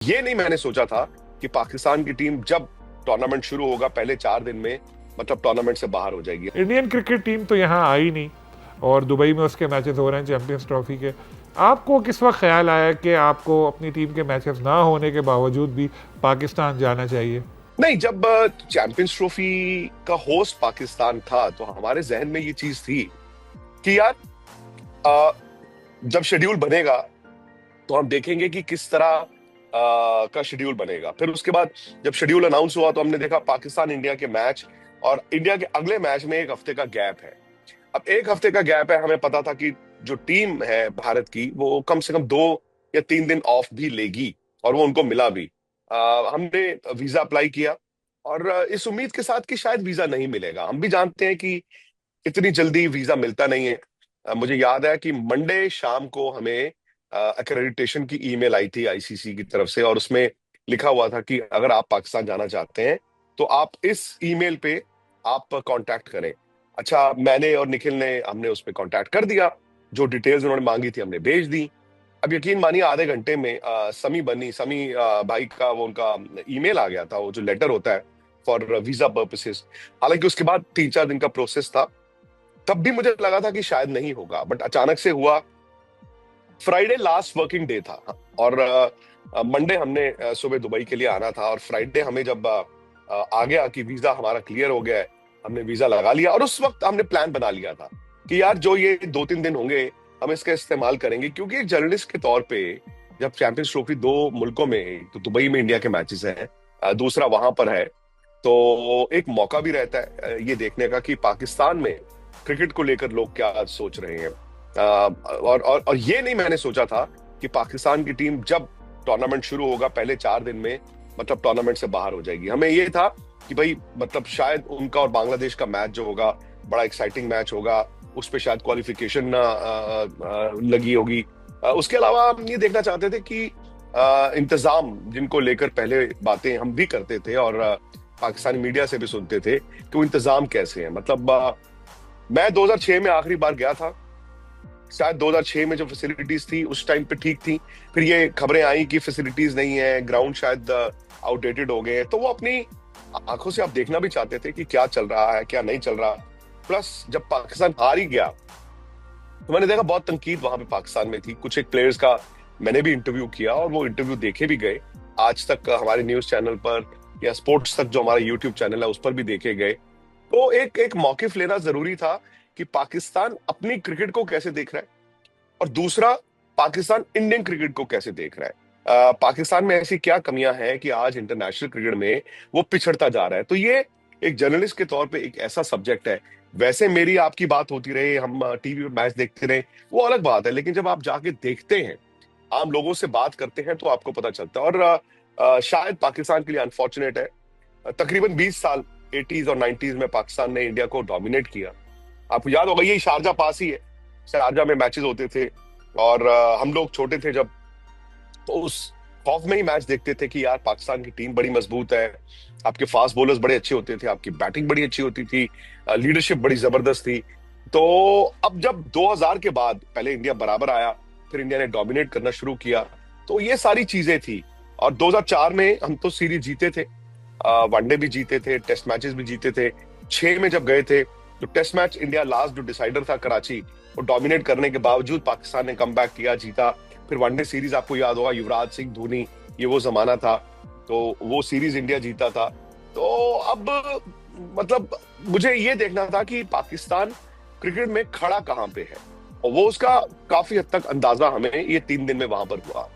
ये नहीं मैंने सोचा था कि पाकिस्तान की टीम जब टूर्नामेंट शुरू होगा पहले 4 दिन में मतलब टूर्नामेंट से बाहर हो जाएगी। इंडियन क्रिकेट टीम तो यहाँ आई नहीं और दुबई में उसके मैचेस हो रहे हैं चैंपियंस ट्रॉफी के। आपको किस वक्त ख्याल आया कि आपको अपनी टीम के मैचेस ना होने के बावजूद भी पाकिस्तान जाना चाहिए? नहीं, जब चैंपियंस ट्रॉफी का होस्ट पाकिस्तान था तो हमारे जहन में ये चीज थी कि यार अ, जब शेड्यूल बनेगा तो हम देखेंगे कि किस तरह का शेड्यूल बनेगा। फिर उसके बाद जब शेड्यूल अनाउंस हुआ तो हमने देखा पाकिस्तान इंडिया के मैच और इंडिया के अगले मैच में 1 हफ्ते का गैप है। अब 1 हफ्ते का गैप है, हमें पता था कि जो टीम है भारत की वो कम से कम 2 या 3 दिन ऑफ भी लेगी और वो उनको मिला भी। हमने वीजा अप्लाई किया और इस उम्मीद के साथ कि शायद वीजा नहीं मिलेगा। हम भी जानते हैं कि इतनी जल्दी वीजा मिलता नहीं है। मुझे याद है कि मंडे शाम को हमें एक्रेडिटेशन की ईमेल आई थी आईसीसी की तरफ से और उसमें लिखा हुआ था कि अगर आप पाकिस्तान जाना चाहते हैं तो आप इस ईमेल पे आप कांटेक्ट करें। अच्छा, मैंने और निखिल ने हमने उस पर कांटेक्ट कर दिया। जो डिटेल्स उन्होंने मांगी थी हमने भेज दी। अब यकीन मानिए आधे घंटे में समी भाई का वो उनका ईमेल आ गया था, वो जो लेटर होता है फॉर वीजा पर्पसेस। हालांकि उसके बाद 3-4 दिन का प्रोसेस था। तब भी मुझे लगा था कि शायद नहीं होगा, बट अचानक से हुआ। फ्राइडे लास्ट वर्किंग डे था और मंडे हमने सुबह दुबई के लिए आना था और फ्राइडे हमें जब आ गया कि वीजा हमारा क्लियर हो गया है, हमने वीजा लगा लिया और उस वक्त हमने प्लान बना लिया था कि यार जो ये 2-3 दिन होंगे हम इसका इस्तेमाल करेंगे, क्योंकि एक जर्नलिस्ट के तौर पे जब चैंपियंस ट्रॉफी 2 मुल्कों में है, तो दुबई में इंडिया के मैचेस हैं, दूसरा वहां पर है, तो एक मौका भी रहता है ये देखने का कि पाकिस्तान में क्रिकेट को लेकर लोग क्या सोच रहे हैं। और ये नहीं मैंने सोचा था कि पाकिस्तान की टीम जब टूर्नामेंट शुरू होगा पहले 4 दिन में मतलब टूर्नामेंट से बाहर हो जाएगी। हमें ये था कि भाई मतलब शायद उनका और बांग्लादेश का मैच जो होगा बड़ा एक्साइटिंग मैच होगा, उस पर शायद क्वालिफिकेशन ना लगी होगी। उसके अलावा हम ये देखना चाहते थे कि इंतजाम जिनको लेकर पहले बातें हम भी करते थे और पाकिस्तानी मीडिया से भी सुनते थे कि वो इंतजाम कैसे हैं। मतलब मैं 2006 में आखिरी बार गया था। शायद 2006 में जो फैसिलिटीज थी उस टाइम पे ठीक थी। फिर ये खबरें आई कि फैसिलिटीज नहीं है, ग्राउंड शायद आउटडेटेड हो गए हैं, तो वो अपनी आंखों से आप देखना भी चाहते थे कि क्या चल रहा है क्या नहीं चल रहा। प्लस जब पाकिस्तान हार ही गया तो मैंने देखा बहुत तनकीद वहां पे पाकिस्तान में थी। कुछ एक प्लेयर्स का मैंने भी इंटरव्यू किया और वो इंटरव्यू देखे भी गए। आज तक हमारे न्यूज चैनल पर या स्पोर्ट्स तक जो हमारा यूट्यूब चैनल है उस पर भी देखे गए। तो एक एक मौकिफ लेना जरूरी था कि पाकिस्तान अपनी क्रिकेट को कैसे देख रहा है और दूसरा पाकिस्तान इंडियन क्रिकेट को कैसे देख रहा है। पाकिस्तान में ऐसी क्या कमियां हैं कि आज इंटरनेशनल क्रिकेट में वो पिछड़ता जा रहा है। तो ये एक जर्नलिस्ट के तौर पे एक ऐसा सब्जेक्ट है। वैसे मेरी आपकी बात होती रहे, हम टीवी पे मैच देखते रहे, वो अलग बात है, लेकिन जब आप जाके देखते हैं, आम लोगों से बात करते हैं, तो आपको पता चलता है। और शायद पाकिस्तान के लिए अनफॉर्चुनेट है, तकरीबन 20 साल 80s और 90s में पाकिस्तान ने इंडिया को डोमिनेट किया। आपको याद होगा, ये शारजा पास ही है, शारजा में मैचेस होते थे और हम लोग छोटे थे जब, तो उस खौफ में ही मैच देखते थे कि यार पाकिस्तान की टीम बड़ी मजबूत है, आपके फास्ट बॉलर्स बड़े अच्छे होते थे, आपकी बैटिंग बड़ी अच्छी होती थी, लीडरशिप बड़ी जबरदस्त थी। तो अब जब 2000 के बाद पहले इंडिया बराबर आया, फिर इंडिया ने डोमिनेट करना शुरू किया, तो ये सारी चीजें थी। और 2004 में हम तो सीरीज जीते थे, वनडे भी जीते थे, टेस्ट मैचेस भी जीते थे। 6 में जब गए थे तो टेस्ट मैच इंडिया लास्ट जो डिसाइडर था कराची, वो डोमिनेट करने के बावजूद पाकिस्तान ने कम बैक किया, जीता। फिर वनडे सीरीज आपको याद होगा, युवराज सिंह धोनी, ये वो जमाना था, तो वो सीरीज इंडिया जीता था। तो अब मतलब मुझे ये देखना था कि पाकिस्तान क्रिकेट में खड़ा कहाँ पे है, और वो उसका काफी हद तक अंदाजा हमें ये 3 दिन में वहां पर हुआ।